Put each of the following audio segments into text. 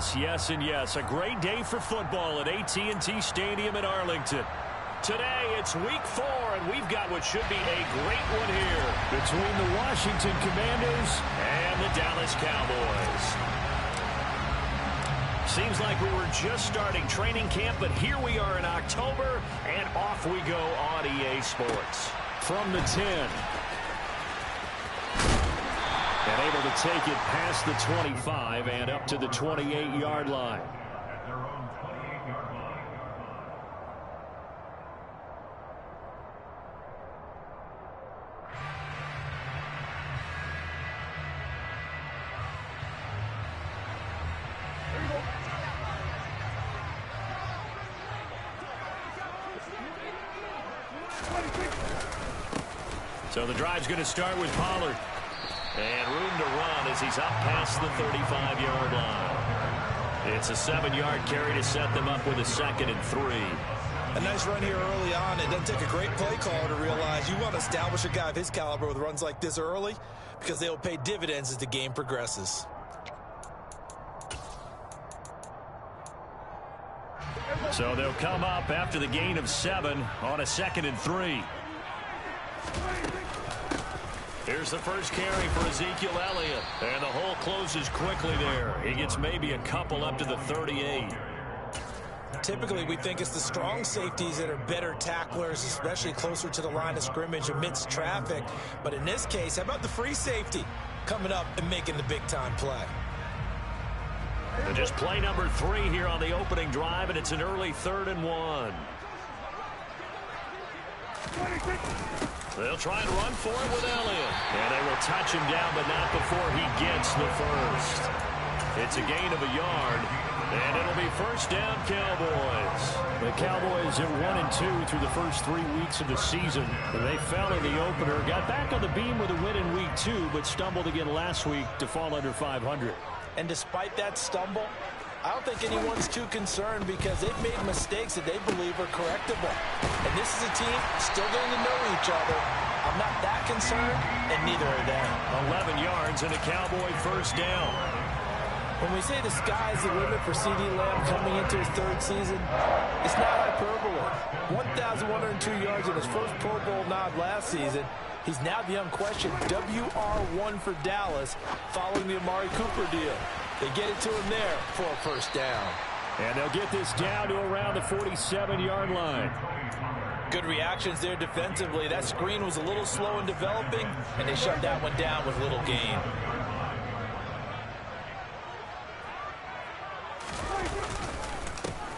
Yes, yes, and yes. A great day for football at AT&T Stadium in Arlington. Today, it's week 4, and we've got what should be a great one here between the Washington Commanders and the Dallas Cowboys. Seems like we were just starting training camp, but here we are in October, and off we go on EA Sports. From the 10. And able to take it past the 25 and up to the 28-yard line. So the drive's going to start with Pollard. And room to run as he's up past the 35-yard line. It's a 7-yard carry to set them up with a 2nd and 3. A nice run here early on. It doesn't take a great play caller to realize you want to establish a guy of his caliber with runs like this early because they will pay dividends as the game progresses. So they'll come up after the gain of 7 on a 2nd and 3. Here's the first carry for Ezekiel Elliott. And the hole closes quickly there. He gets maybe a couple up to the 38. Typically, we think it's the strong safeties that are better tacklers, especially closer to the line of scrimmage amidst traffic. But in this case, how about the free safety coming up and making the big-time play? And just play number 3 here on the opening drive, and it's an early 3rd and 1. They'll try and run for it with Elliott. And they will touch him down, but not before he gets the first. It's a gain of a yard, and it'll be first down Cowboys. The Cowboys are 1-2 through the first 3 weeks of the season. They fell in the opener, got back on the beam with a win in week 2, but stumbled again last week to fall under 500. And despite that stumble, I don't think anyone's too concerned because they've made mistakes that they believe are correctable. And this is a team still getting to know each other. I'm not that concerned, and neither are they. 11 yards and a Cowboy first down. When we say the sky's the limit for CeeDee Lamb coming into his 3rd season, it's not hyperbole. 1,102 yards in his first Pro Bowl nod last season. He's now the unquestioned WR1 for Dallas following the Amari Cooper deal. They get it to him there for a first down. And they'll get this down to around the 47-yard line. Good reactions there defensively. That screen was a little slow in developing, and they shut that one down with little gain.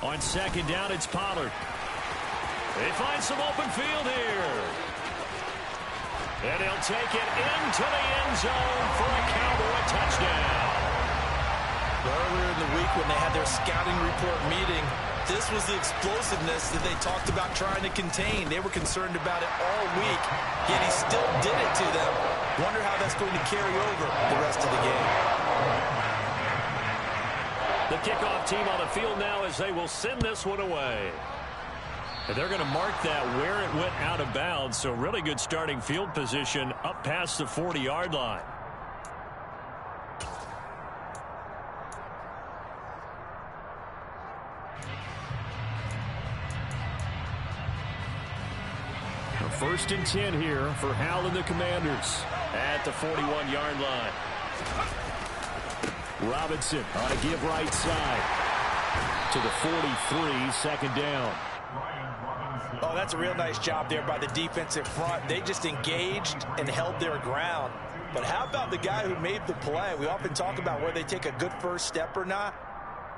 On 2nd down, it's Pollard. They find some open field here. And he'll take it into the end zone for a Cowboy touchdown. Earlier in the week when they had their scouting report meeting, this was the explosiveness that they talked about trying to contain. They were concerned about it all week, yet he still did it to them. Wonder how that's going to carry over the rest of the game. The kickoff team on the field now as they will send this one away. And they're going to mark that where it went out of bounds, so really good starting field position up past the 40-yard line. First and 10 here for Hal and the Commanders at the 41-yard line. Robinson on a give right side to the 43, 2nd down. Oh, that's a real nice job there by the defensive front. They just engaged and held their ground. But how about the guy who made the play? We often talk about whether they take a good first step or not.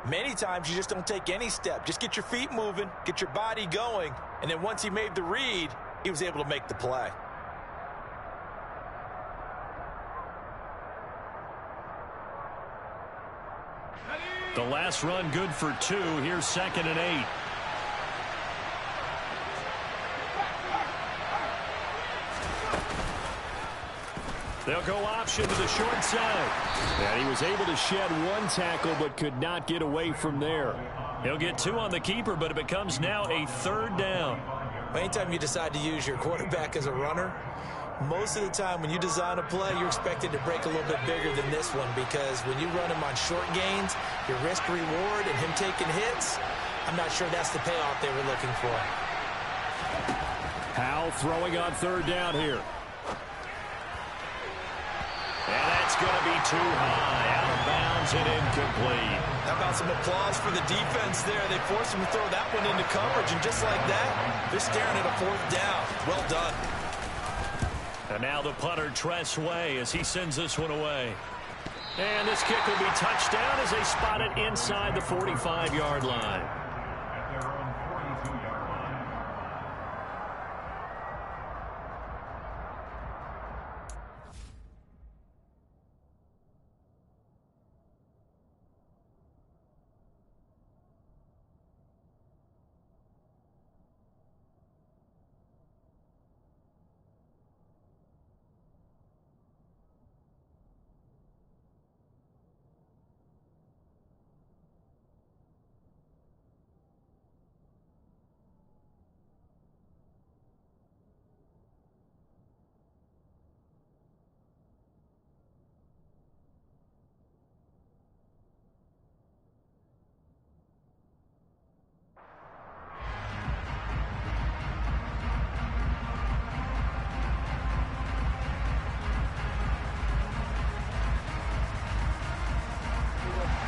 Many times you just don't take any step. Just get your feet moving, get your body going, and then once he made the read, he was able to make the play. The last run good for 2. Here's 2nd and 8. They'll go option to the short side. And he was able to shed 1 tackle but could not get away from there. He'll get 2 on the keeper, but it becomes now a 3rd down. Anytime you decide to use your quarterback as a runner, Most of the time when you design a play, you're expected to break a little bit bigger than this one, because when you run him on short gains, your risk reward and him taking hits, I'm not sure that's the payoff they were looking for. Powell throwing on third down here. And that's going to be too high. Out of bounds and incomplete. How about some applause for the defense there? They forced him to throw that one into coverage, and just like that, they're staring at a fourth down. Well done. And now the punter, Tress Way, as he sends this one away. And this kick will be touchdown as they spot it inside the 45-yard line.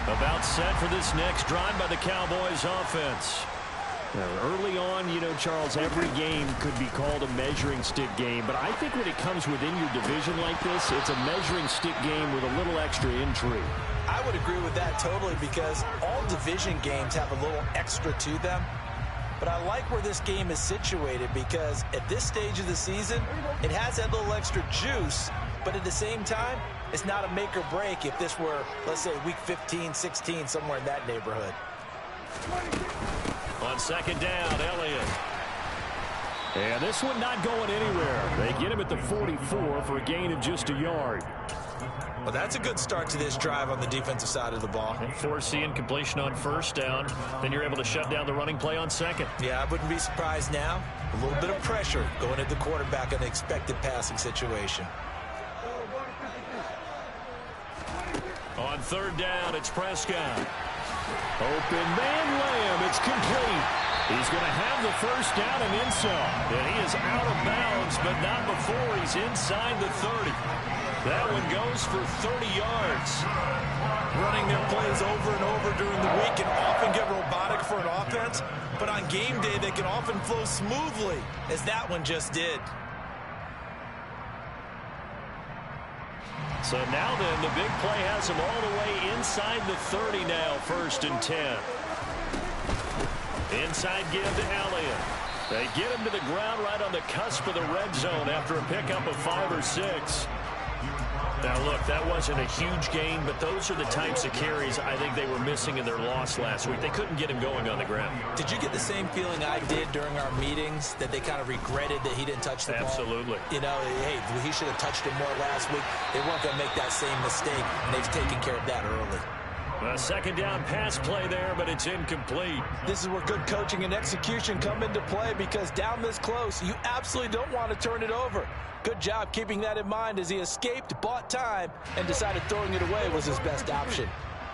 About set for this next drive by the Cowboys offense. Now, early on, you know, Charles, every game could be called a measuring stick game, but I think when it comes within your division like this, it's a measuring stick game with a little extra intrigue. I would agree with that totally, because all division games have a little extra to them. But I like where this game is situated, because at this stage of the season, it has that little extra juice, but at the same time, it's not a make or break if this were, let's say, week 15, 16, somewhere in that neighborhood. On second down, Elliott. And this one not going anywhere. They get him at the 44 for a gain of just a yard. Well, that's a good start to this drive on the defensive side of the ball. And force the incompletion on first down. Then you're able to shut down the running play on second. Yeah, I wouldn't be surprised now. A little bit of pressure going at the quarterback in an expected passing situation. On third down, it's Prescott. Open man, Lamb. It's complete. He's going to have the first down and inside. And he is out of bounds, but not before he's inside the 30. That one goes for 30 yards. Running their plays over and over during the week can often get robotic for an offense, but on game day they can often flow smoothly, as that one just did. So now then, the big play has him all the way inside the 30 now, 1st and 10. Inside give to Elliott. They get him to the ground right on the cusp of the red zone after a pickup of 5 or 6. Now, look, that wasn't a huge gain, but those are the types of carries I think they were missing in their loss last week. They couldn't get him going on the ground. Did you get the same feeling I did during our meetings, that they kind of regretted that he didn't touch the ball? Absolutely. You know, hey, he should have touched it more last week. They weren't going to make that same mistake, and they've taken care of that early. A second down pass play there, but it's incomplete. This is where good coaching and execution come into play, because down this close, you absolutely don't want to turn it over. Good job keeping that in mind as he escaped, bought time, and decided throwing it away was his best option.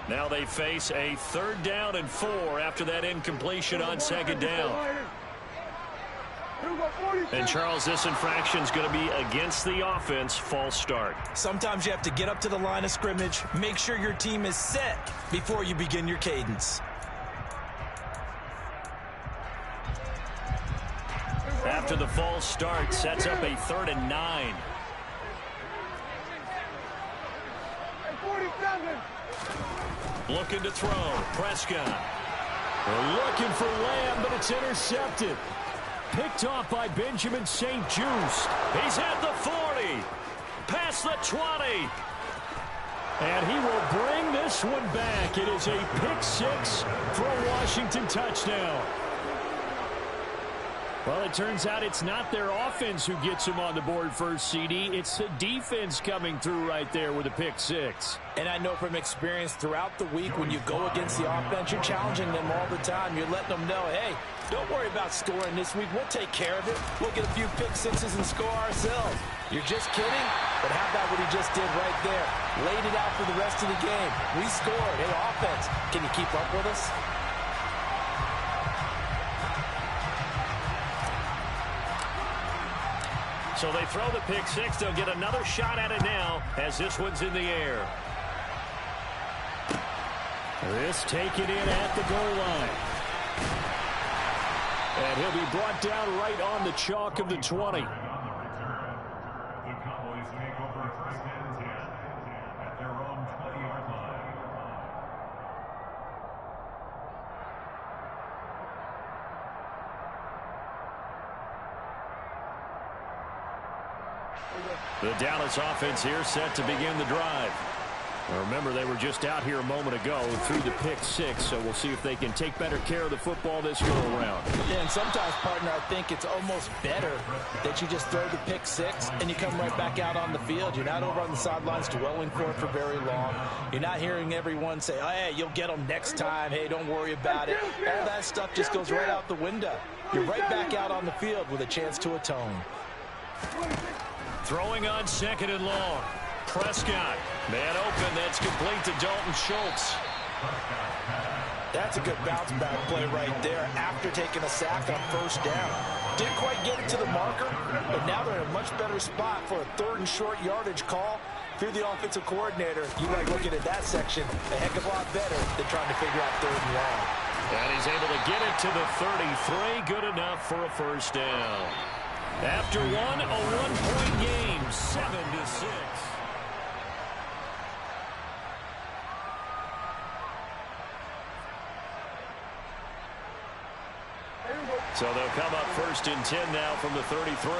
Now they face a 3rd down and 4 after that incompletion on second down. And, Charles, this infraction is going to be against the offense, false start. Sometimes you have to get up to the line of scrimmage, make sure your team is set before you begin your cadence. After the false start, sets up a 3rd and 9. Looking to throw. Prescott. They're looking for Lamb, but it's intercepted. Picked off by Benjamin St-Juste. He's at the 40. Past the 20. And he will bring this one back. It is a pick 6 for a Washington touchdown. Well, it turns out it's not their offense who gets them on the board first, CD. It's the defense coming through right there with a pick six. And I know from experience throughout the week, when you go against the offense, you're challenging them all the time. You're letting them know, hey, don't worry about scoring this week. We'll take care of it. We'll get a few pick sixes and score ourselves. You're just kidding? But how about what he just did right there? Laid it out for the rest of the game. We scored. Hey, offense, can you keep up with us? So they throw the pick six. They'll get another shot at it now as this one's in the air. This taken in at the goal line. And he'll be brought down right on the chalk of the 20. The Dallas offense here set to begin the drive. Now remember, they were just out here a moment ago through the pick six, so we'll see if they can take better care of the football this go-around. Yeah, and sometimes, partner, I think it's almost better that you just throw the pick six and you come right back out on the field. You're not over on the sidelines dwelling for it for very long. You're not hearing everyone say, oh, hey, you'll get them next time. Hey, don't worry about it. All that stuff just goes right out the window. You're right back out on the field with a chance to atone. Throwing on second and long. Prescott. Man open. That's complete to Dalton Schultz. That's a good bounce back play right there after taking a sack on first down. Didn't quite get it to the marker, but now they're in a much better spot for a third and short yardage call. If you're the offensive coordinator, you like looking at that section a heck of a lot better than trying to figure out third and long. And he's able to get it to the 33. Good enough for a first down. After one, a one-point game, 7-6. So they'll come up first and 10 now from the 33.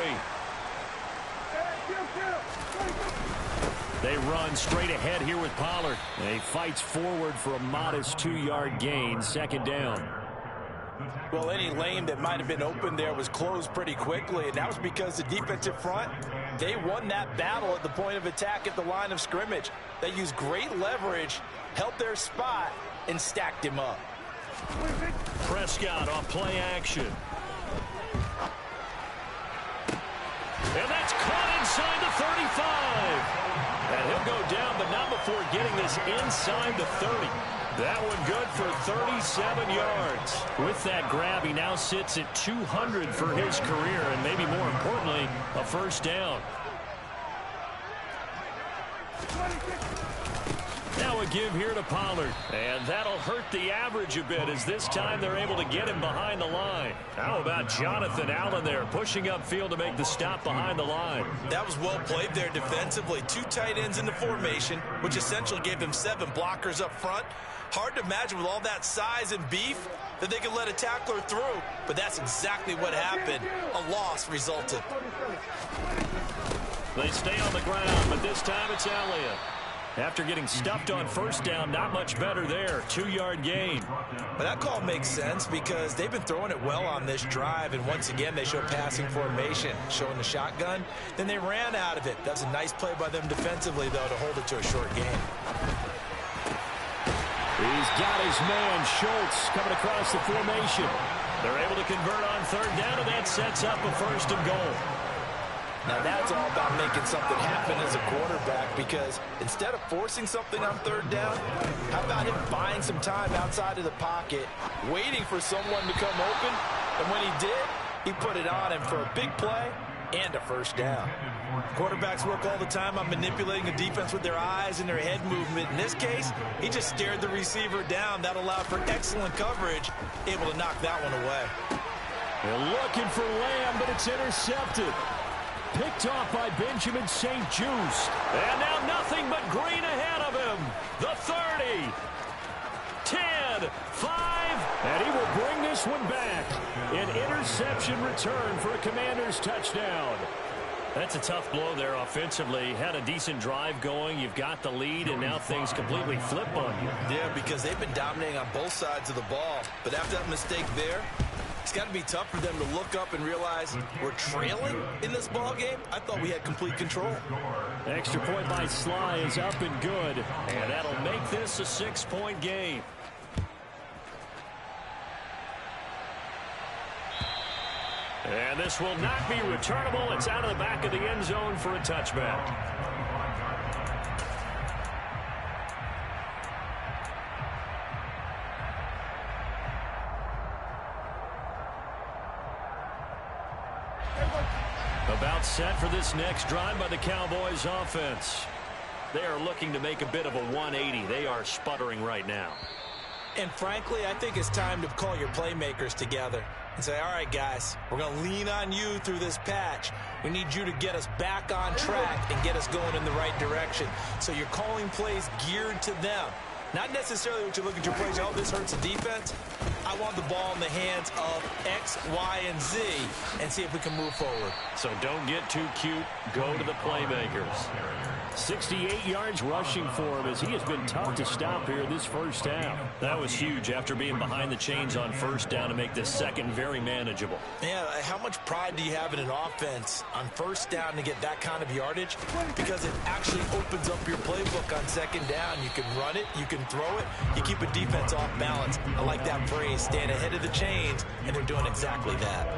They run straight ahead here with Pollard. And he fights forward for a modest 2-yard gain, second down. Well, any lane that might have been open there was closed pretty quickly, and that was because the defensive front, they won that battle at the point of attack at the line of scrimmage. They used great leverage, held their spot, and stacked him up. Prescott on play action. And that's caught inside the 35. And he'll go down, but not before getting this inside the 30. That one good for 37 yards. With that grab, he now sits at 200 for his career, and maybe more importantly, a first down. Now a give here to Pollard, and that'll hurt the average a bit as this time they're able to get him behind the line. How about Jonathan Allen there pushing upfield to make the stop behind the line? That was well played there defensively. 2 tight ends in the formation, which essentially gave them 7 blockers up front. Hard to imagine with all that size and beef that they could let a tackler through, but that's exactly what happened. A loss resulted. They stay on the ground, but this time it's Elliott. After getting stuffed on first down, not much better there. 2-yard gain. But that call makes sense because they've been throwing it well on this drive, and once again they show passing formation, showing the shotgun. Then they ran out of it. That's a nice play by them defensively, though, to hold it to a short gain. He's got his man, Schultz, coming across the formation. They're able to convert on third down, and that sets up a first and goal. Now that's all about making something happen as a quarterback, because instead of forcing something on third down, how about him buying some time outside of the pocket, waiting for someone to come open, and when he did, he put it on him for a big play and a first down. Quarterbacks work all the time on manipulating the defense with their eyes and their head movement. In this case, he just stared the receiver down. That allowed for excellent coverage, able to knock that one away. They're looking for Lamb, but it's intercepted. Picked off by Benjamin St-Juste. And now nothing but green ahead of him. The 30. 10. 5. And he will bring this one back. An interception return for a Commanders touchdown. That's a tough blow there offensively. Had a decent drive going. You've got the lead, and now things completely flip on you. Yeah, because they've been dominating on both sides of the ball. But after that mistake there, It's got to be tough for them to look up and realize we're trailing in this ball game. I thought we had complete control. Extra point by Sly is up and good, and that'll make this a 6-point game. And this will not be returnable. It's out of the back of the end zone for a touchback. About set for this next drive by the Cowboys offense. They are looking to make a bit of a 180. They are sputtering right now. And frankly, I think it's time to call your playmakers together and say, all right, guys, we're going to lean on you through this patch. We need you to get us back on track and get us going in the right direction. So you're calling plays geared to them. Not necessarily what you look at your plays, oh, this hurts the defense. I want the ball in the hands of X, Y, and Z and see if we can move forward. So don't get too cute. Go to the playmakers. 68 yards rushing for him as he has been tough to stop here this first half. That was huge after being behind the chains on first down to make this second very manageable. Yeah, how much pride do you have in an offense on first down to get that kind of yardage? Because it actually opens up your playbook on second down. You can run it, you can throw it, you keep a defense off balance. I like that phrase, stand ahead of the chains, and they're doing exactly that.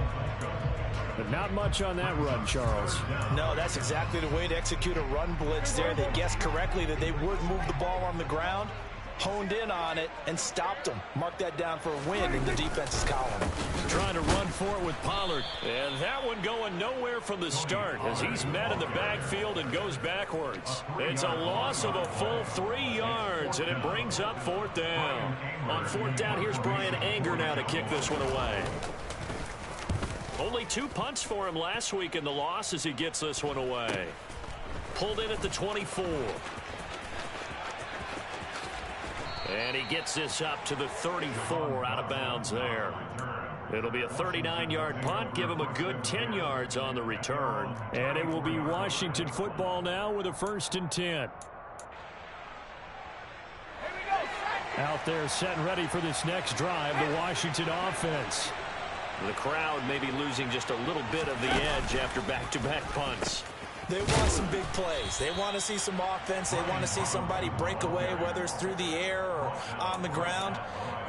But not much on that run, Charles. No, that's exactly the way to execute a run blitz there. They guessed correctly that they would move the ball on the ground, honed in on it, and stopped them. Mark that down for a win in the defense's column. Trying to run for it with Pollard. And that one going nowhere from the start as he's met in the backfield and goes backwards. It's a loss of a full 3 yards, and it brings up fourth down. On fourth down, here's Brian Anger now to kick this one away. Only 2 punts for him last week in the loss as he gets this one away. Pulled in at the 24. And he gets this up to the 34 out of bounds there. It'll be a 39-yard punt. Give him a good 10 yards on the return. And it will be Washington football now with a 1st and 10. Out there set and ready for this next drive, the Washington offense. The crowd may be losing just a little bit of the edge after back-to-back punts. They want some big plays. They want to see some offense. They want to see somebody break away, whether it's through the air or on the ground.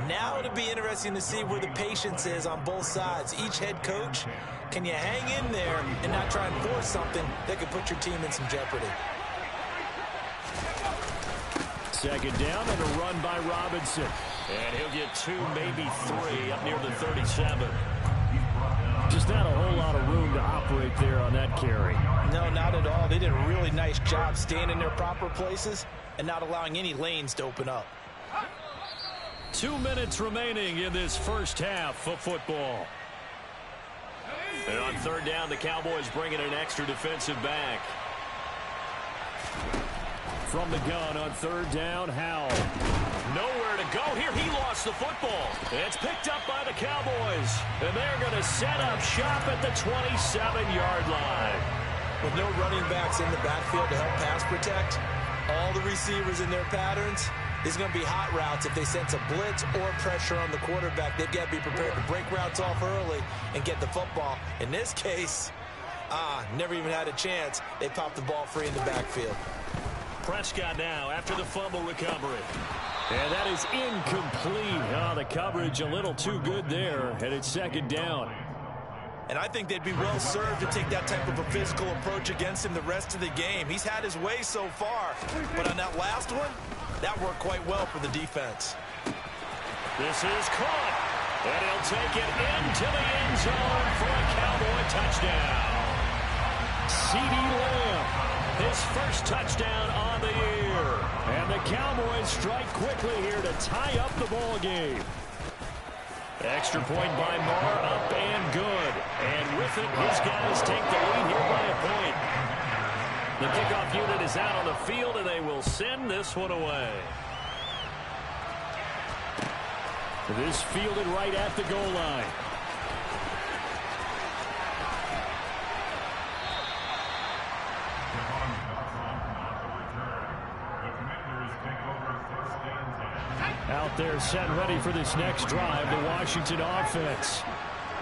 Now it'll be interesting to see where the patience is on both sides. Each head coach, can you hang in there and not try and force something that could put your team in some jeopardy? Second down and a run by Robinson. And he'll get 2, maybe 3 up near the 37. Just not a whole lot of room to operate there on that carry. No, not at all. They did a really nice job staying in their proper places and not allowing any lanes to open up. 2 minutes remaining in this first half of football. And on third down, the Cowboys bringing an extra defensive back. From the gun on third down, Howell. Nowhere to go here. He lost the football. It's picked up by the Cowboys. And they're going to set up shop at the 27-yard line. With no running backs in the backfield to help pass protect, all the receivers in their patterns, there's going to be hot routes if they sense a blitz or pressure on the quarterback. They've got to be prepared to break routes off early and get the football. In this case, never even had a chance. They popped the ball free in the backfield. Prescott now after the fumble recovery. And that is incomplete. The coverage a little too good there, and it's second down. And I think they'd be well served to take that type of a physical approach against him the rest of the game. He's had his way so far, but on that last one, that worked quite well for the defense. This is caught, and he'll take it into the end zone for a Cowboy touchdown. CeeDee Lamb, his first touchdown on the year. And the Cowboys strike quickly here to tie up the ball game. Extra point by Marr, up and good. And with it, his guys take the lead here by a point. The kickoff unit is out on the field, and they will send this one away. This fielded right at the goal line. Out there set ready for this next drive, the Washington offense.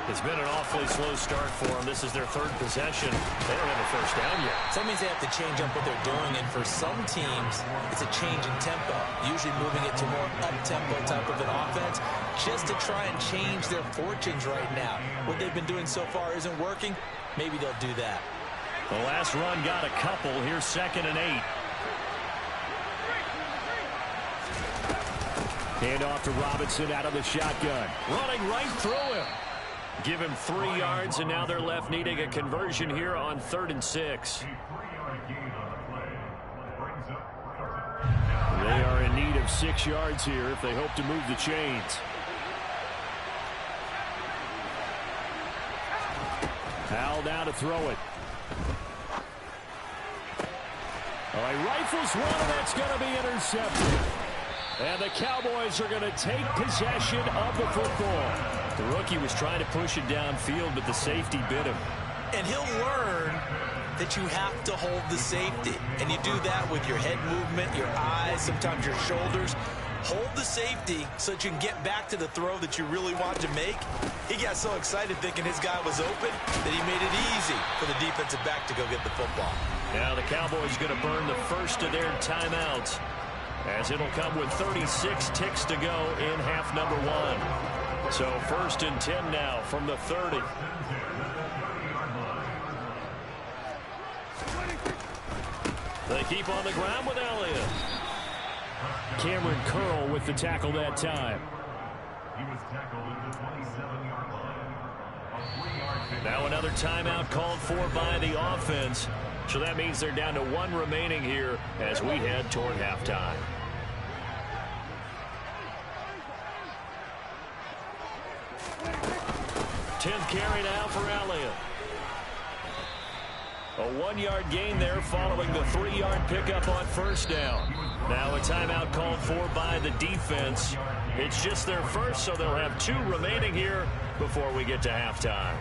It's been an awfully slow start for them. This is their third possession. They don't have a first down yet. So that means they have to change up what they're doing, and for some teams, it's a change in tempo, usually moving it to more up-tempo type of an offense, just to try and change their fortunes right now. What they've been doing so far isn't working. Maybe they'll do that. The last run got a couple. Here's 2nd and 8. Hand off to Robinson out of the shotgun. Running right through him. Give him 3 yards, and now they're left needing a conversion here on 3rd and 6. They are in need of 6 yards here if they hope to move the chains. Howell now to throw it. All right, rifles one, and that's going to be intercepted. And the Cowboys are going to take possession of the football. The rookie was trying to push it downfield, but the safety bit him. And he'll learn that you have to hold the safety. And you do that with your head movement, your eyes, sometimes your shoulders. Hold the safety so that you can get back to the throw that you really want to make. He got so excited thinking his guy was open that he made it easy for the defensive back to go get the football. Now the Cowboys going to burn the first of their timeouts, as it'll come with 36 ticks to go in half number 1. So 1st and 10 now from the 30. They keep on the ground with Elliott. Cameron Curl with the tackle that time. He was tackled at the 27-yard line. Now another timeout called for by the offense. So that means they're down to 1 remaining here as we head toward halftime. Tenth carry now for Elliott. A 1-yard gain there following the 3-yard pickup on first down. Now a timeout called for by the defense. It's just their first, so they'll have 2 remaining here before we get to halftime.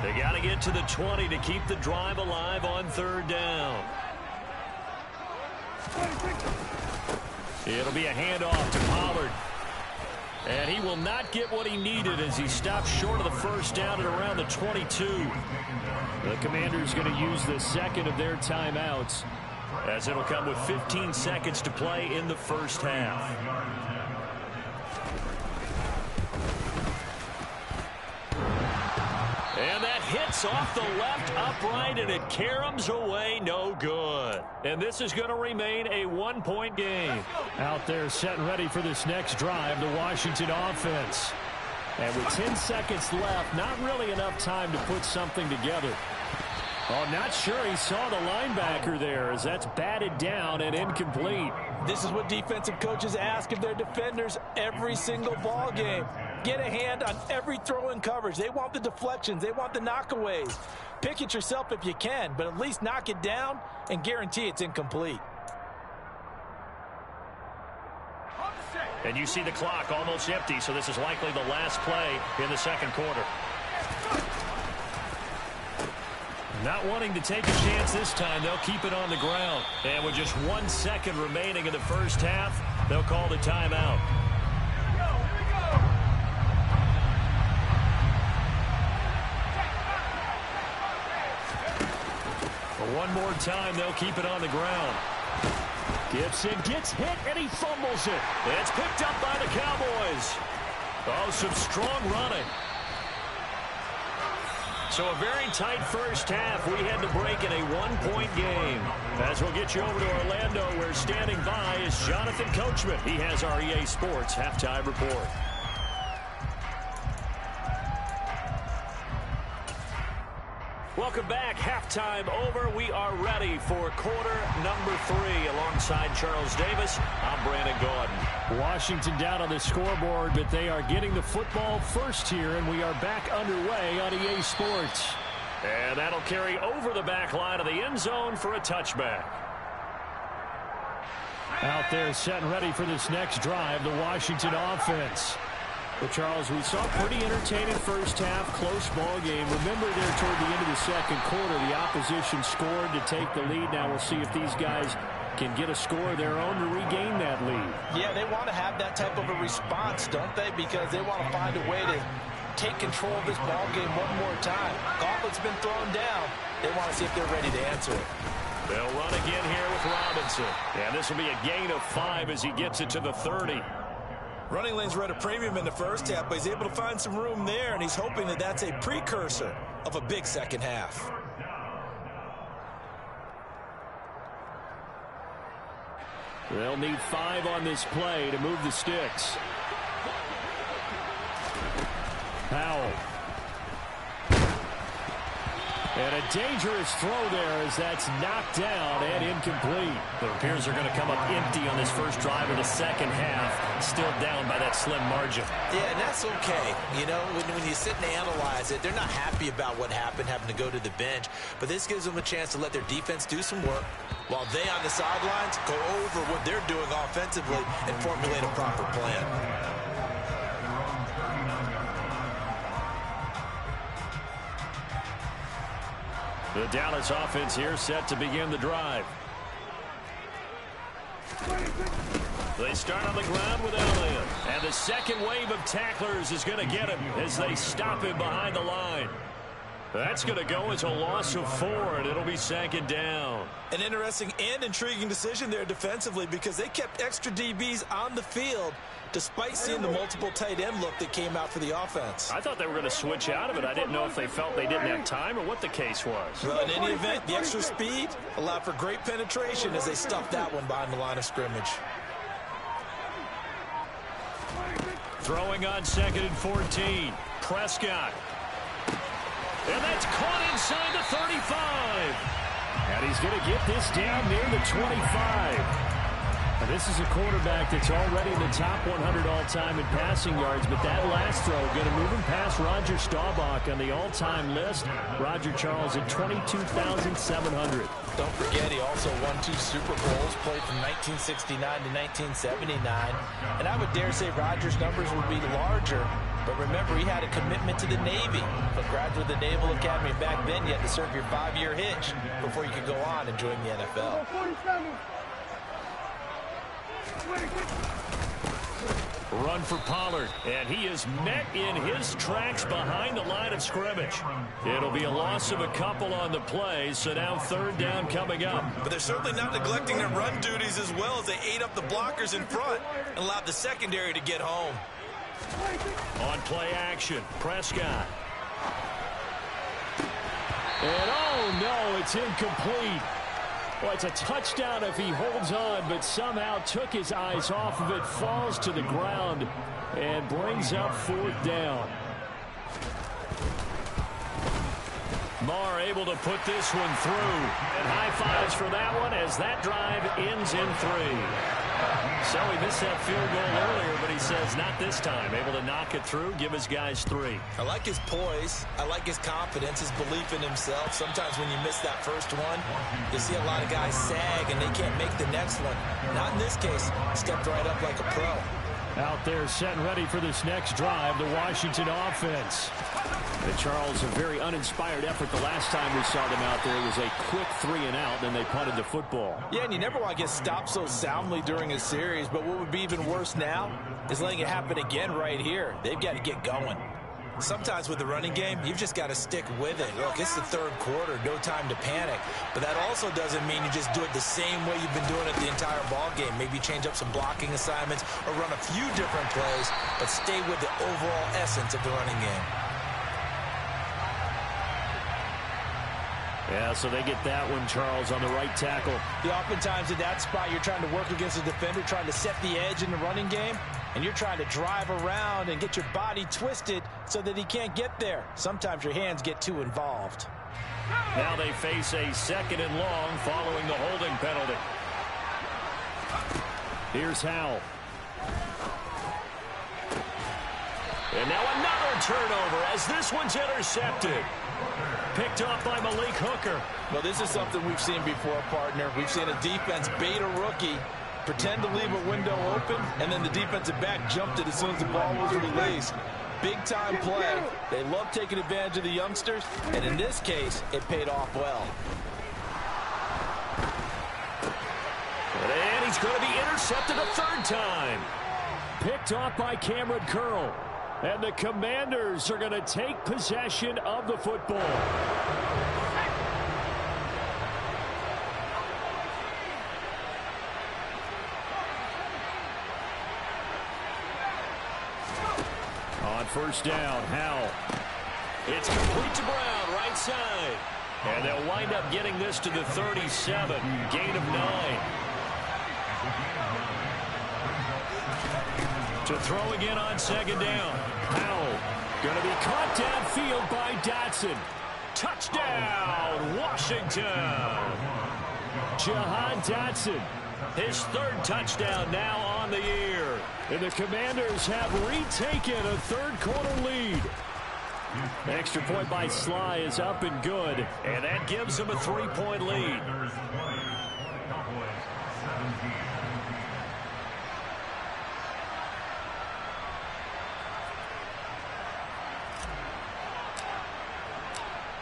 They got to get to the 20 to keep the drive alive on 3rd down. It'll be a handoff to Pollard. And he will not get what he needed as he stopped short of the first down at around the 22. The Commanders going to use the second of their timeouts, as it'll come with 15 seconds to play in the first half. And that hits off the left upright, and it caroms away, no good. And this is going to remain a 1-point game. Out there set and ready for this next drive, the Washington offense. And with 10 seconds left, not really enough time to put something together. Oh, not sure he saw the linebacker there, as that's batted down and incomplete. This is what defensive coaches ask of their defenders every single ball game. Get a hand on every throw in coverage. They want the deflections. They want the knockaways. Pick it yourself if you can, but at least knock it down and guarantee it's incomplete. And you see the clock almost empty, so this is likely the last play in the second quarter. Not wanting to take a chance this time, they'll keep it on the ground. And with just 1 second remaining in the first half, they'll call the timeout. One more time, they'll keep it on the ground. Gibson gets hit, and he fumbles it. It's picked up by the Cowboys. Oh, some strong running. So a very tight first half. We had to break in a 1-point game. As we'll get you over to Orlando, where standing by is Jonathan Coachman. He has our EA Sports Halftime Report. Welcome back. Halftime over. We are ready for quarter number 3. Alongside Charles Davis, I'm Brandon Gaudin. Washington down on the scoreboard, but they are getting the football first here, and we are back underway on EA Sports. And that'll carry over the back line of the end zone for a touchback. Out there set and ready for this next drive, the Washington offense. But, Charles, we saw a pretty entertaining first half, close ball game. Remember there toward the end of the second quarter, the opposition scored to take the lead. Now we'll see if these guys can get a score of their own to regain that lead. Yeah, they want to have that type of a response, don't they? Because they want to find a way to take control of this ball game one more time. Gauntlet's been thrown down. They want to see if they're ready to answer it. They'll run again here with Robinson. And this will be a gain of 5 as he gets it to the 30. Running lanes were at a premium in the first half, but he's able to find some room there, and he's hoping that that's a precursor of a big second half. They'll need 5 on this play to move the sticks. Powell. And a dangerous throw there as that's knocked down and incomplete. The Bears are going to come up empty on this first drive of the second half, still down by that slim margin. Yeah, and that's okay. You know, when you sit and analyze it, they're not happy about what happened, having to go to the bench. But this gives them a chance to let their defense do some work while they on the sidelines go over what they're doing offensively and formulate a proper plan. The Dallas offense here set to begin the drive. They start on the ground with Elliott. And the second wave of tacklers is going to get him as they stop him behind the line. That's going to go as a loss of 4, and it'll be second down. An interesting and intriguing decision there defensively because they kept extra DBs on the field despite seeing the multiple tight end look that came out for the offense. I thought they were going to switch out of it. I didn't know if they felt they didn't have time or what the case was. Well, in any event, the extra speed allowed for great penetration as they stuffed that one behind the line of scrimmage. Throwing on 2nd and 14. Prescott. And that's caught inside the 35. And he's going to get this down near the 25. And this is a quarterback that's already in the top 100 all-time in passing yards, but that last throw going to move him past Roger Staubach on the all-time list. Roger Charles at 22,700. Don't forget, he also won 2 Super Bowls, played from 1969 to 1979. And I would dare say Roger's numbers would be larger. But remember, he had a commitment to the Navy. A graduate of the Naval Academy back then, you had to serve your 5-year hitch before you could go on and join the NFL. Run for Pollard, and he is met in his tracks behind the line of scrimmage. It'll be a loss of a couple on the play, so now 3rd down coming up. But they're certainly not neglecting their run duties as well as they ate up the blockers in front and allowed the secondary to get home. On play action, Prescott. And oh no, it's incomplete. Well, it's a touchdown if he holds on, but somehow took his eyes off of it, falls to the ground, and brings up 4th down. Marr able to put this one through. And high fives for that one as that drive ends in 3. So he missed that field goal earlier, but he says not this time. Able to knock it through, give his guys 3. I like his poise. I like his confidence, his belief in himself. Sometimes when you miss that first one, you see a lot of guys sag and they can't make the next one. Not in this case. Stepped right up like a pro. Out there set and ready for this next drive, the Washington offense. And Charles, a very uninspired effort the last time we saw them out there. It was a quick 3 and out, then they punted the football. Yeah, and you never want to get stopped so soundly during a series, but what would be even worse now is letting it happen again right here. They've got to get going. Sometimes with the running game, you've just got to stick with it. Look, it's the 3rd quarter, no time to panic. But that also doesn't mean you just do it the same way you've been doing it the entire ball game. Maybe change up some blocking assignments or run a few different plays, but stay with the overall essence of the running game. Yeah, so they get that one, Charles, on the right tackle. Yeah, oftentimes at that spot, you're trying to work against a defender, trying to set the edge in the running game, and you're trying to drive around and get your body twisted so that he can't get there. Sometimes your hands get too involved. Now they face a 2nd and long following the holding penalty. Here's Howell. And now another turnover as this one's intercepted. Picked off by Malik Hooker. Well, this is something we've seen before, partner. We've seen a defense bait a rookie, pretend to leave a window open, and then the defensive back jumped it as soon as the ball was released. Big-time play. They love taking advantage of the youngsters, and in this case, it paid off well. he's going to be intercepted a third time. Picked off by Cameron Curl. And the Commanders are going to take possession of the football. On first down, Howell. It's complete to Brown, right side. And they'll wind up getting this to the 37. Gain of 9. To throw again on second down. Howell going to be caught downfield by Dotson. Touchdown, Washington. Jahan Dotson, his third touchdown now on the year. And the Commanders have retaken a third-quarter lead. Extra point by Sly is up and good. And that gives them a 3-point lead.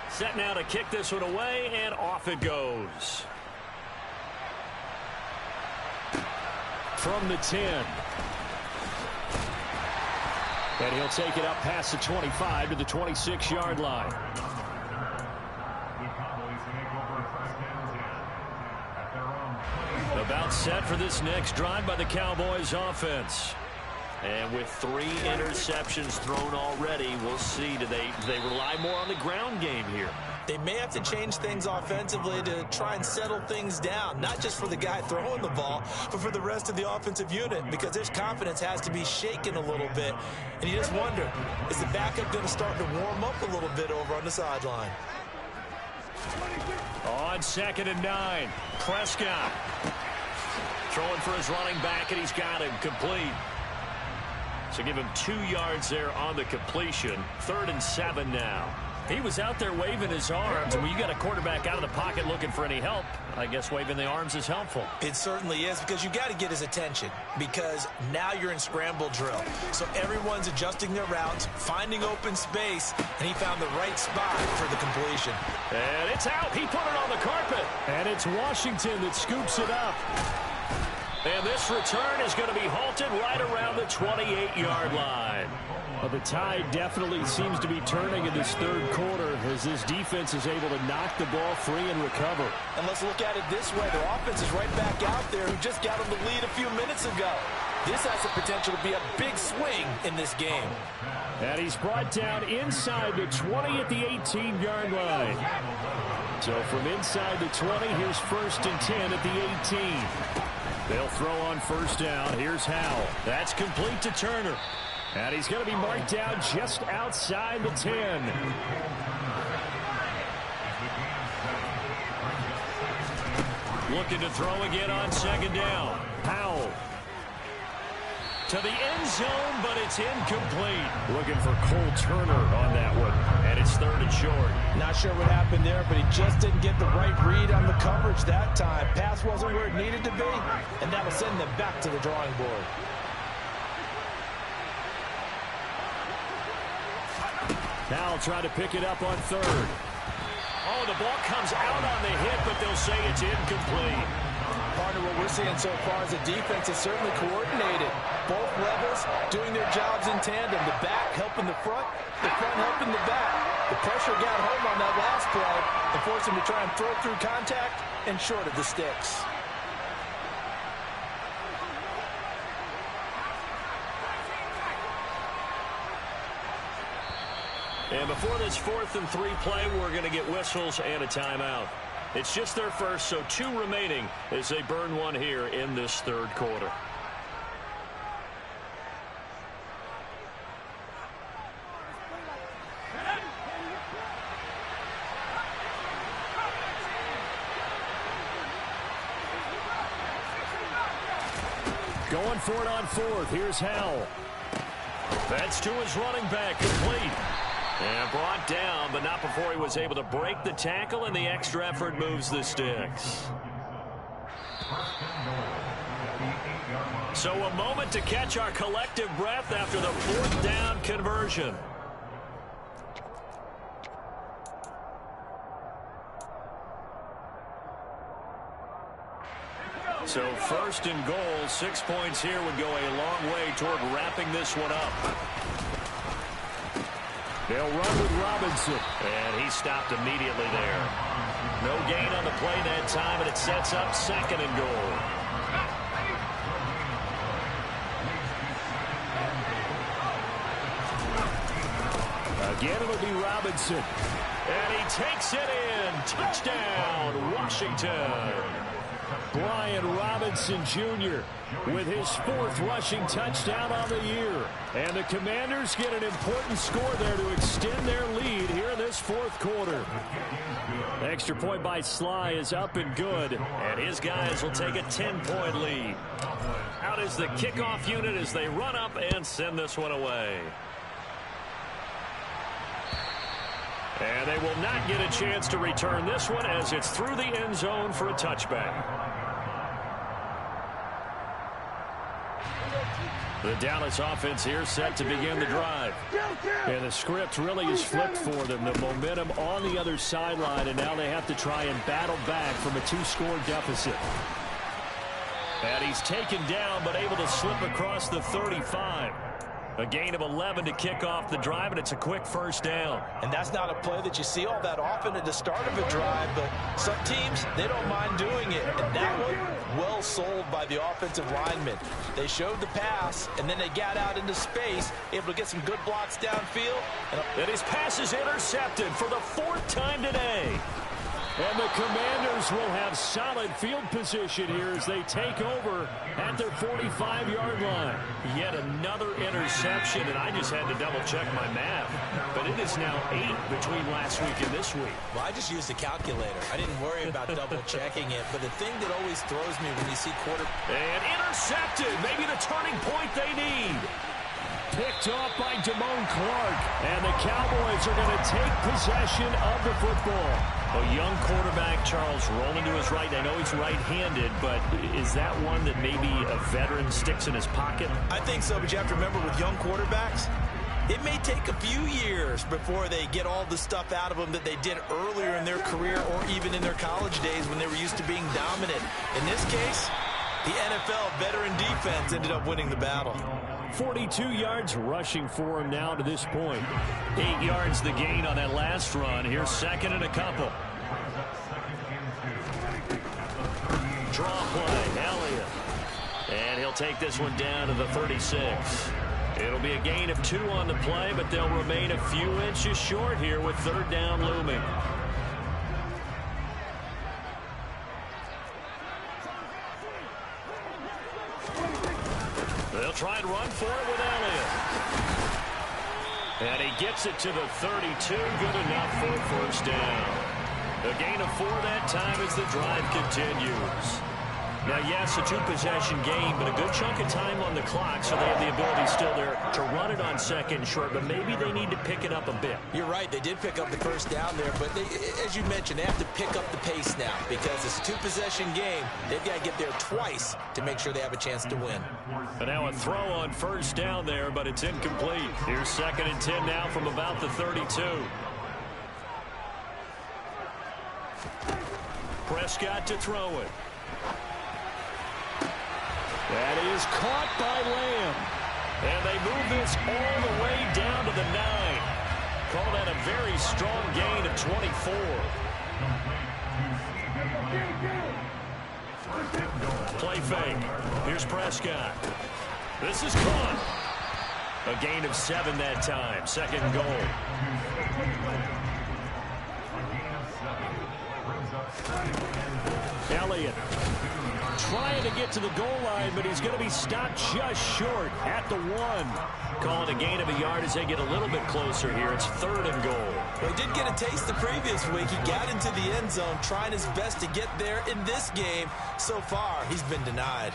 Set now to kick this one away, and off it goes. From the 10. And he'll take it up past the 25 to the 26-yard line. About set for this next drive by the Cowboys offense. And with 3 interceptions thrown already, we'll see. Do they rely more on the ground game here? They may have to change things offensively to try and settle things down, not just for the guy throwing the ball, but for the rest of the offensive unit, because his confidence has to be shaken a little bit. And you just wonder, is the backup going to start to warm up a little bit over on the sideline? On 2nd and 9, Prescott throwing for his running back, and he's got him complete. So give him 2 yards there on the completion. 3rd and 7 now. He was out there waving his arms, and when you got a quarterback out of the pocket looking for any help, I guess waving the arms is helpful. It certainly is, because you got to get his attention, because now you're in scramble drill. So everyone's adjusting their routes, finding open space, and he found the right spot for the completion. And it's out. He put it on the carpet. And it's Washington that scoops it up. And this return is going to be halted right around the 28-yard line. Well, the tide definitely seems to be turning in this third quarter as this defense is able to knock the ball free and recover. And let's look at it this way. The offense is right back out there who just got them the lead a few minutes ago. This has the potential to be a big swing in this game. And he's brought down inside the 20 at the 18-yard line. So from inside the 20, here's 1st and 10 at the 18. They'll throw on first down. Here's Howell. That's complete to Turner. And he's going to be marked down just outside the 10. Looking to throw again on 2nd down. Howell to the end zone, but it's incomplete. Looking for Cole Turner on that one. And it's 3rd and short. Not sure what happened there, but he just didn't get the right read on the coverage that time. Pass wasn't where it needed to be, and that will send them back to the drawing board. Howell trying to pick it up on 3rd. Oh, the ball comes out on the hit, but they'll say it's incomplete. Partner, what we're seeing so far is the defense is certainly coordinated. Both levels doing their jobs in tandem. The back helping the front helping the back. The pressure got home on that last play and forced him to try and throw through contact and short of the sticks. And before this 4th and 3 play, we're going to get whistles and a timeout. It's just their first, so 2 remaining as they burn one here in this third quarter. Going for it on 4th. Here's Howell. That's to his running back, complete. And brought down, but not before he was able to break the tackle, and the extra effort moves the sticks. So a moment to catch our collective breath after the 4th down conversion. So first and goal, 6 points here would go a long way toward wrapping this one up. They'll run with Robinson. And he stopped immediately there. No gain on the play that time, and it sets up second and goal. Again, it'll be Robinson. And he takes it in. Touchdown, Washington. Brian Robinson Jr. with his 4th rushing touchdown on the year. And the Commanders get an important score there to extend their lead here in this 4th quarter. Extra point by Sly is up and good. And his guys will take a 10-point lead. Out is the kickoff unit as they run up and send this one away. And they will not get a chance to return this one as it's through the end zone for a touchback. The Dallas offense here set to begin the drive. And the script really is flipped for them. The momentum on the other sideline, and now they have to try and battle back from a 2-score deficit. And he's taken down but able to slip across the 35. A gain of 11 to kick off the drive, and it's a quick first down. And that's not a play that you see all that often at the start of a drive, but some teams, they don't mind doing it. And that one, well sold by the offensive lineman. They showed the pass, and then they got out into space, able to get some good blocks downfield. And his pass is intercepted for the 4th time today. And the Commanders will have solid field position here as they take over at their 45-yard line. Yet another interception, and I just had to double-check my math. But it is now 8 between last week and this week. Well, I just used a calculator. I didn't worry about double-checking it. But the thing that always throws me when you see And intercepted, maybe the turning point they need. Picked off by Damone Clark. And the Cowboys are going to take possession of the football. A young quarterback, Charles, rolling to his right. I know he's right-handed, but is that one that maybe a veteran sticks in his pocket? I think so, but you have to remember with young quarterbacks, it may take a few years before they get all the stuff out of them that they did earlier in their career or even in their college days when they were used to being dominant. In this case, the NFL veteran defense ended up winning the battle. 42 yards rushing for him now to this point. 8 yards the gain on that last run. Here's second and a couple. Draw play, Elliott. And he'll take this one down to the 36. It'll be a gain of 2 on the play, but they'll remain a few inches short here with 3rd down looming. They'll try and run for it with Elliott. And he gets it to the 32. Good enough for a first down. A gain of 4 that time as the drive continues. Now, yes, a 2-possession game, but a good chunk of time on the clock, so they have the ability still there to run it on second and short, but maybe they need to pick it up a bit. You're right. They did pick up the first down there, but as you mentioned, they have to pick up the pace now because it's a 2-possession game. They've got to get there twice to make sure they have a chance to win. And now a throw on first down there, but it's incomplete. Here's 2nd and 10 now from about the 32. Prescott to throw it. That is caught by Lamb. And they move this all the way down to the 9. Call that a very strong gain of 24. Play fake. Here's Prescott. This is caught. A gain of 7 that time. 2nd and goal. Elliott trying to get to the goal line, but he's going to be stopped just short at the 1. Call it a gain of a yard as they get a little bit closer here. It's 3rd and goal. Well, he did get a taste the previous week. He got into the end zone, trying his best to get there in this game. So far, he's been denied.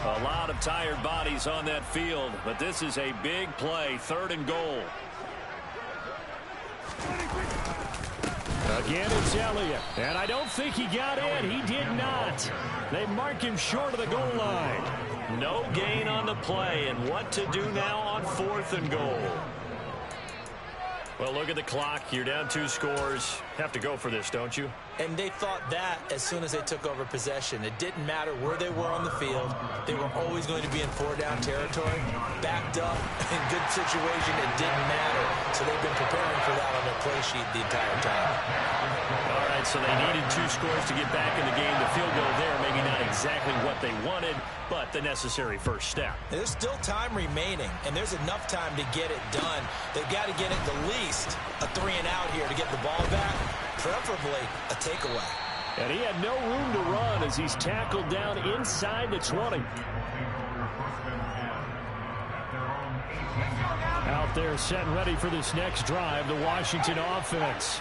A lot of tired bodies on that field, but this is a big play. 3rd and goal. Again, it's Elliott. And I don't think he got in. He did not. They mark him short of the goal line. No gain on the play. And what to do now on 4th and goal. Well, look at the clock. You're down 2 scores. Have to go for this, don't you? And they thought that as soon as they took over possession. It didn't matter where they were on the field. They were always going to be in 4-down territory, backed up, in good situation. It didn't matter. So they've been preparing for that on their play sheet the entire time. All right, so they needed 2 scores to get back in the game. The field goal there, maybe not exactly what they wanted, but the necessary first step. There's still time remaining, and there's enough time to get it done. They've got to get it the least a 3-and-out here to get the ball back, preferably a takeaway. And he had no room to run as he's tackled down inside the 20. Out there set and ready for this next drive, the Washington offense.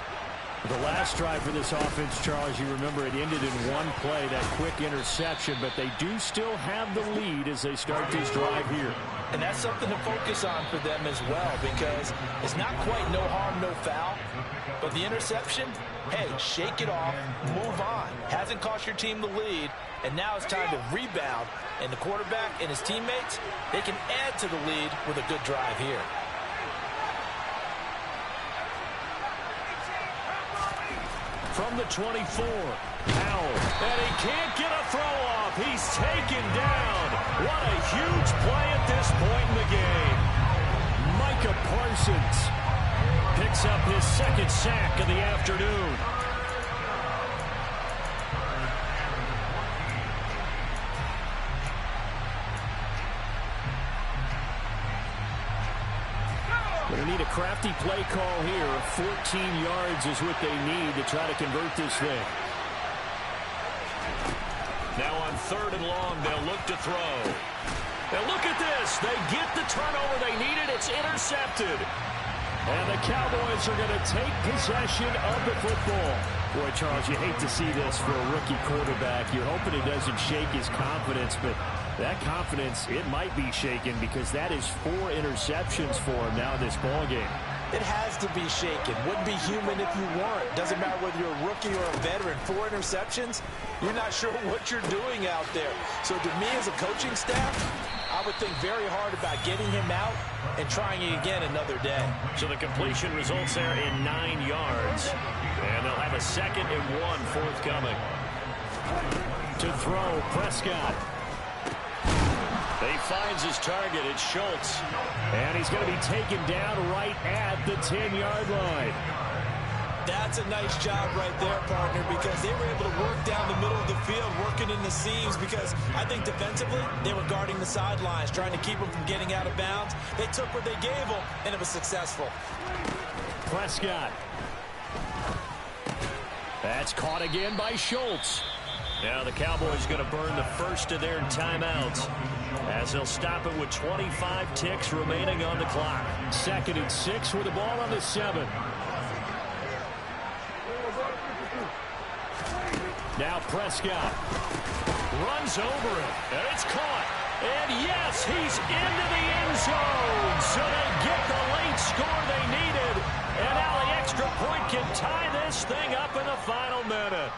The last drive for this offense, Charles, you remember it ended in one play, that quick interception, but they do still have the lead as they start this drive here. And that's something to focus on for them as well, because it's not quite no harm, no foul, but the interception, hey, shake it off, move on. Hasn't cost your team the lead, and now it's time to rebound, and the quarterback and his teammates, they can add to the lead with a good drive here. From the 24, Powell, and he can't get a throw off. He's taken down. What a huge play at this point in the game. Micah Parsons picks up his 2nd sack of the afternoon. Going to need a crafty play call here. 14 yards is what they need to try to convert this thing. Now on 3rd and long, they'll look to throw. And look at this. They get the turnover they needed. It's intercepted. And the Cowboys are going to take possession of the football. Boy, Charles, you hate to see this for a rookie quarterback. You're hoping it doesn't shake his confidence, but that confidence, it might be shaken because that is 4 interceptions for him now in this ballgame. It has to be shaken. Wouldn't be human if you weren't. Doesn't matter whether you're a rookie or a veteran. 4 interceptions, you're not sure what you're doing out there. So to me as a coaching staff, I would think very hard about getting him out and trying it again another day. So the completion results there in 9 yards. And they'll have a 2nd and 1 forthcoming. To throw, Prescott. He finds his target. It's Schultz. And he's going to be taken down right at the 10-yard line. That's a nice job right there, partner, because they were able to work down the middle of the field, working in the seams, because I think defensively they were guarding the sidelines, trying to keep them from getting out of bounds. They took what they gave them, and it was successful. Prescott. That's caught again by Schultz. Now the Cowboys going to burn the first of their timeouts as they'll stop it with 25 ticks remaining on the clock. 2nd and 6 with the ball on the 7. Now Prescott runs over it, and it's caught. And yes, he's into the end zone. So they get the late score they needed. And now the extra point can tie this thing up in the final minute.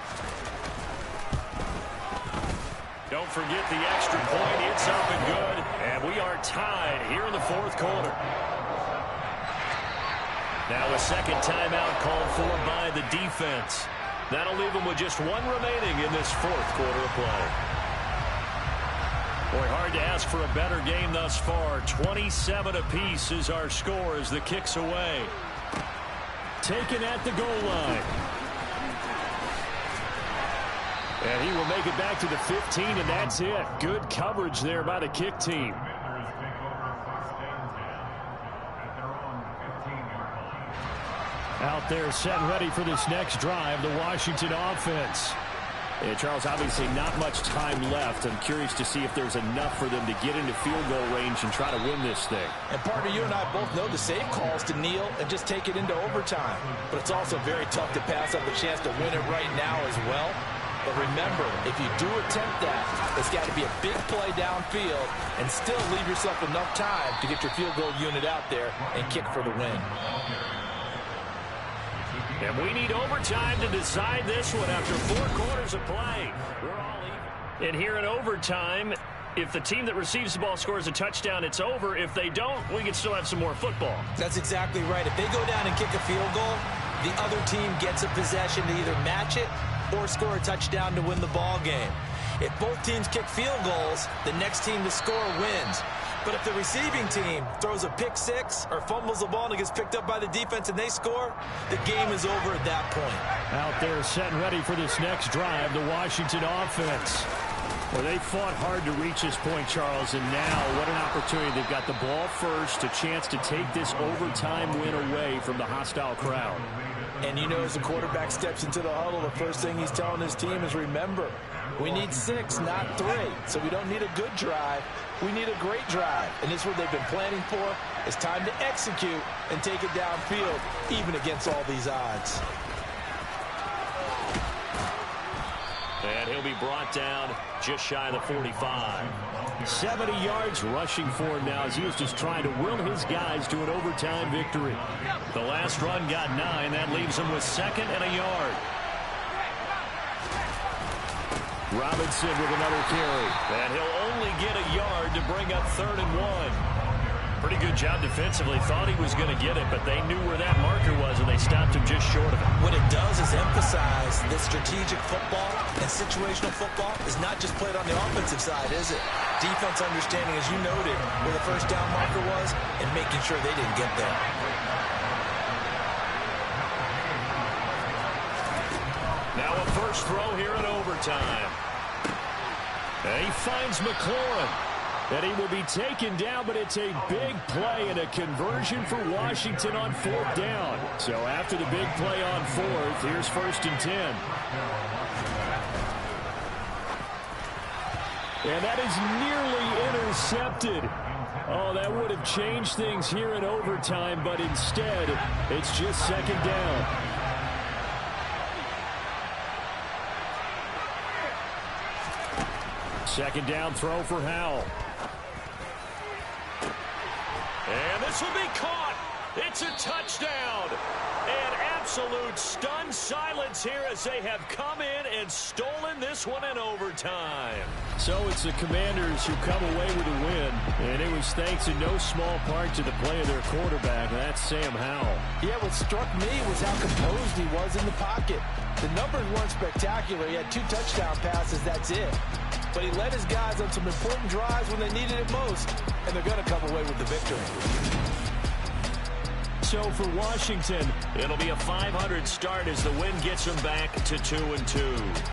Don't forget the extra point. It's up and good. And we are tied here in the 4th quarter. Now a 2nd timeout called for by the defense. That'll leave them with just 1 remaining in this 4th quarter of play. Boy, hard to ask for a better game thus far. 27 apiece is our score as the kick's away. Taken at the goal line. And he will make it back to the 15, and that's it. Good coverage there by the kick team. Out there set and ready for this next drive, the Washington offense. Yeah, Charles, obviously not much time left. I'm curious to see if there's enough for them to get into field goal range and try to win this thing. And partner, you and I both know the safe calls to kneel and just take it into overtime. But it's also very tough to pass up a chance to win it right now as well. But remember, if you do attempt that, it's got to be a big play downfield and still leave yourself enough time to get your field goal unit out there and kick for the win. And we need overtime to decide this one after 4 quarters of play. We're all even. And here in overtime, If the team that receives the ball scores a touchdown, it's over. If they don't, we can still have some more football. That's exactly right. If they go down and kick a field goal, the other team gets a possession to either match it or score a touchdown to win the ball game. If both teams kick field goals, the next team to score wins. But if the receiving team throws a pick six or fumbles the ball and it gets picked up by the defense and they score, the game is over at that point. Out there set and ready for this next drive, the Washington offense. Well, they fought hard to reach this point, Charles, and now what an opportunity. They've got the ball first, a chance to take this overtime win away from the hostile crowd. And you know, as the quarterback steps into the huddle, the first thing he's telling his team is, remember, we need 6, not 3. So we don't need a good drive. We need a great drive. And this is what they've been planning for. It's time to execute and take it downfield, even against all these odds. And he'll be brought down just shy of the 45. 70 yards rushing for him now as he was just trying to will his guys to an overtime victory. The last run got 9. That leaves him with 2nd and a yard. Robinson with another carry. And he'll only get a yard to bring up 3rd and 1. Pretty good job defensively. Thought he was going to get it, but they knew where that marker was, and they stopped him just short of it. What it does is emphasize that strategic football and situational football is not just played on the offensive side, is it? Defense understanding, as you noted, where the first down marker was and making sure they didn't get there. Now a first throw here in overtime. And he finds McLaurin. And he will be taken down, but it's a big play and a conversion for Washington on 4th down. So after the big play on 4th, here's 1st and 10. And that is nearly intercepted. Oh, that would have changed things here in overtime, but instead, it's just 2nd down. Second down throw for Howell. And this will be caught. It's a touchdown. And absolute stunned silence here as they have come in and stolen this one in overtime. So it's the Commanders who come away with a win, and it was thanks in no small part to the play of their quarterback. That's Sam Howell. Yeah, what struck me was how composed he was in the pocket. The numbers weren't spectacular. He had 2 touchdown passes, that's it. But he led his guys on some important drives when they needed it most, and they're going to come away with the victory. So for Washington, it'll be a 500 start as the win gets them back to 2-2.